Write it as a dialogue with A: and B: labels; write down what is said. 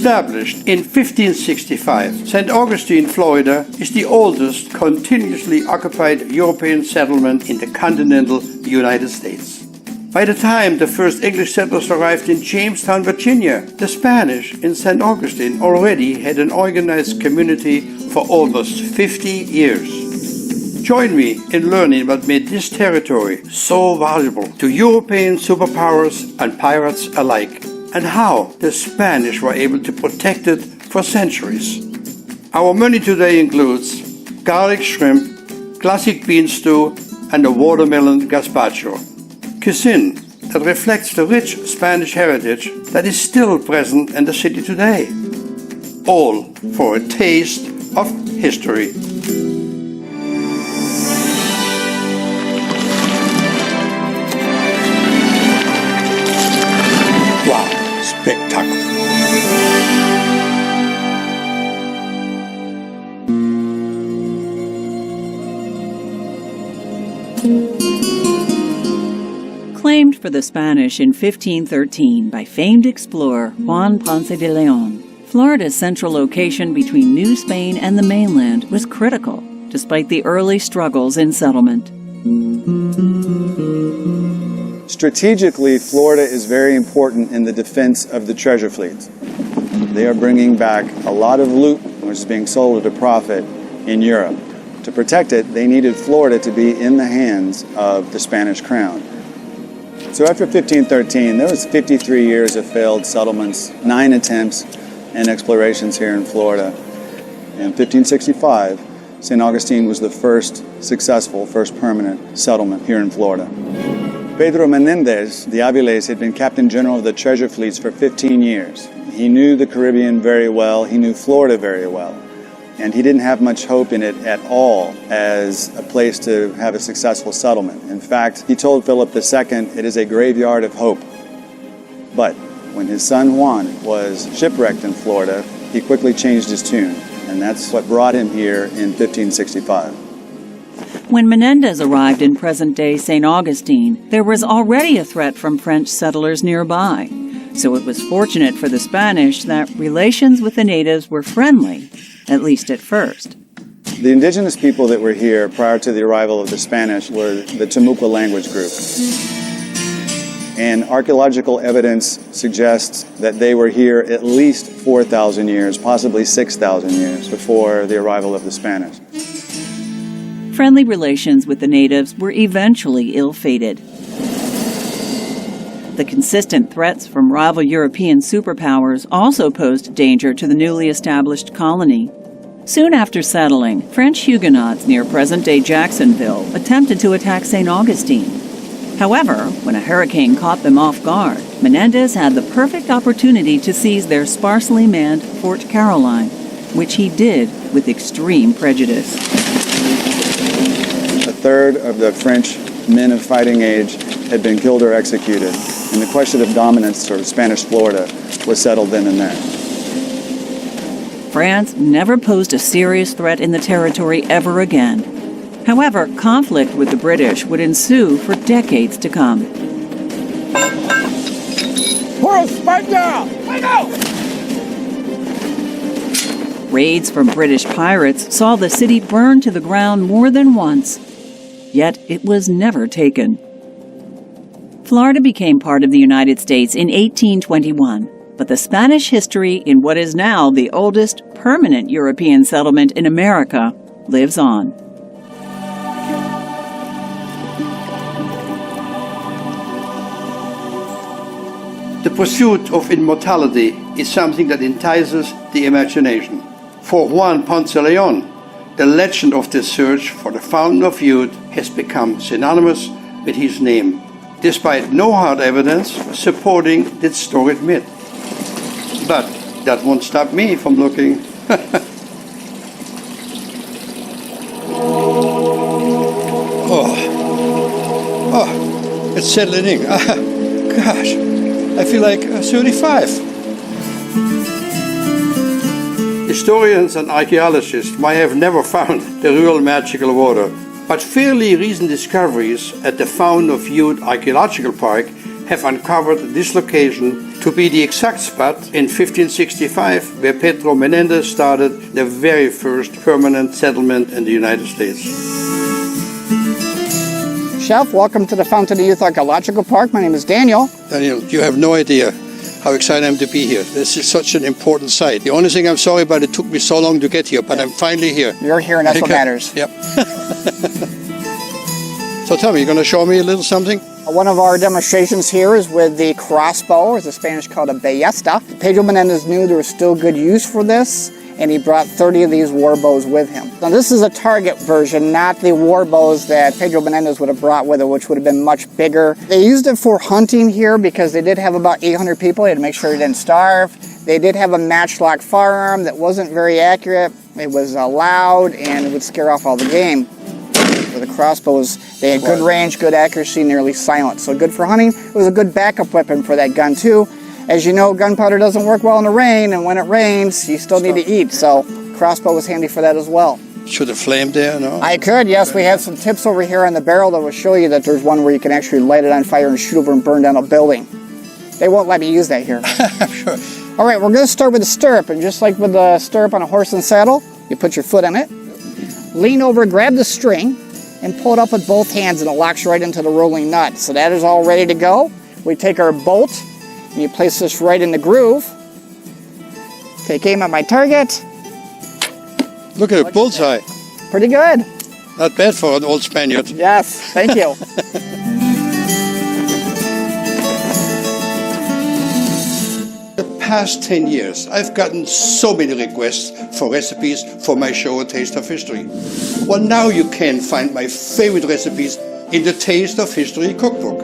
A: Established in 1565, St. Augustine, Florida is the oldest continuously occupied European settlement in the continental United States. By the time the first English settlers arrived in Jamestown, Virginia, the Spanish in St. Augustine already had an organized community for almost 50 years. Join me in learning what made this territory so valuable to European superpowers and pirates alike, and how the Spanish were able to protect it for centuries. Our menu today includes garlic shrimp, classic bean stew, and a watermelon gazpacho. Cuisine that reflects the rich Spanish heritage that is still present in the city today. All for a taste of history. Spectacular.
B: Claimed for the Spanish in 1513 by famed explorer Juan Ponce de Leon, Florida's central location between New Spain and the mainland was critical, despite the early struggles in settlement.
C: Strategically, Florida is very important in the defense of the treasure fleets. They are bringing back a lot of loot which is being sold at a profit in Europe. To protect it, they needed Florida to be in the hands of the Spanish crown. So after 1513, there was 53 years of failed settlements, 9 attempts and explorations here in Florida. In 1565, St. Augustine was the first successful, first permanent settlement here in Florida. Pedro Menendez de Avilés had been captain general of the treasure fleets for 15 years. He knew the Caribbean very well, he knew Florida very well, and he didn't have much hope in it at all as a place to have a successful settlement. In fact, he told Philip II, it is a graveyard of hope. But when his son Juan was shipwrecked in Florida, he quickly changed his tune, and that's what brought him here in 1565.
B: When Menendez arrived in present-day St. Augustine, there was already a threat from French settlers nearby, so it was fortunate for the Spanish that relations with the natives were friendly, at least at first.
C: The indigenous people that were here prior to the arrival of the Spanish were the Timucua language group. And archaeological evidence suggests that they were here at least 4,000 years, possibly 6,000 years before the arrival of the Spanish.
B: Friendly relations with the natives were eventually ill-fated. The consistent threats from rival European superpowers also posed danger to the newly established colony. Soon after settling, French Huguenots near present-day Jacksonville attempted to attack St. Augustine. However, when a hurricane caught them off guard, Menendez had the perfect opportunity to seize their sparsely manned Fort Caroline, which he did with extreme prejudice.
C: A third of the French men of fighting age had been killed or executed, and the question of dominance or Spanish Florida was settled then and there.
B: France never posed a serious threat in the territory ever again. However, conflict with the British would ensue for decades to come.
D: For España!
B: Raids from British pirates saw the city burn to the ground more than once, yet it was never taken. Florida became part of the United States in 1821, but the Spanish history in what is now the oldest permanent European settlement in America lives on.
A: The pursuit of immortality is something that entices the imagination. For Juan Ponce de Leon, the legend of the search for the fountain of youth has become synonymous with his name, despite no hard evidence supporting this storied myth. But that won't stop me from looking. Oh, it's settling in. Gosh, I feel like 35. Historians and archaeologists might have never found the real magical water, but fairly recent discoveries at the Fountain of Youth Archaeological Park have uncovered this location to be the exact spot in 1565 where Pedro Menendez started the very first permanent settlement in the United States.
E: Chef, welcome to the Fountain of Youth Archaeological Park. My name is Daniel.
A: Daniel, you have no idea how excited I am to be here. This is such an important site. The only thing I'm sorry about, it took me so long to get here, but I'm finally here.
E: You're here and that's what matters.
A: Yep. So tell me, you're going to show me a little something?
E: One of our demonstrations here is with the crossbow, or as the Spanish call it, a ballesta. Pedro Menendez knew there was still good use for this, and he brought 30 of these war bows with him. Now this is a target version, not the war bows that Pedro Menendez would have brought with him, which would have been much bigger. They used it for hunting here because they did have about 800 people. They had to make sure they didn't starve. They did have a matchlock firearm that wasn't very accurate. It was loud and it would scare off all the game. For the crossbows, they had good range, good accuracy, nearly silent. So good for hunting. It was a good backup weapon for that gun too. As you know, gunpowder doesn't work well in the rain, and when it rains, you still need to eat. So crossbow was handy for that as well.
A: Should have flame there, no?
E: I could, yes. We have some tips over here on the barrel that will show you that there's one where you can actually light it on fire and shoot over and burn down a building. They won't let me use that here.
A: Sure.
E: All right, we're going to start with the stirrup, and just like with the stirrup on a horse and saddle, you put your foot in it, lean over, grab the string, and pull it up with both hands, and it locks right into the rolling nut. So that is all ready to go. We take our bolt, and you place this right in the groove. Take aim at my target.
A: Look at it, bullseye.
E: Pretty good.
A: Not bad for an old Spaniard.
E: Yes, thank you.
A: The past 10 years, I've gotten so many requests for recipes for my show, A Taste of History. Well, now you can find my favorite recipes in the Taste of History cookbook.